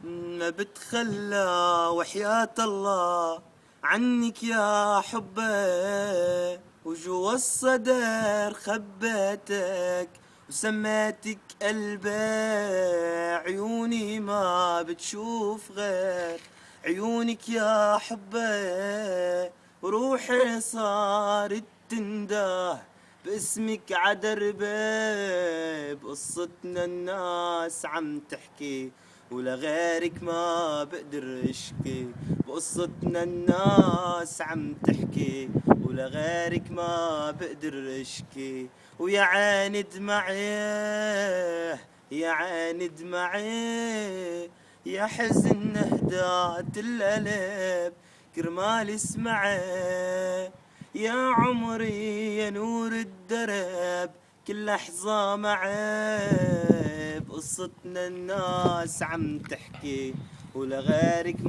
ما بتخلى وحياة الله عنك يا حبه، وجوا الصدر خبيتك وسميتك قلبي. عيوني ما بتشوف غير عيونك يا حبه، وروحي صارت تنده باسمك عدربي. بقصتنا الناس عم تحكي ولغيرك ما بقدر اشكي. بقصتنا الناس عم تحكي ولغيرك ما بقدر اشكي. ويا عيني دمعي، يا عيني دمعي، يا حزن هدات القلب كرمال اسمعي. يا عمري يا نور الدرب كل لحظة معي. بقصتنا الناس عم تحكي ولغيرك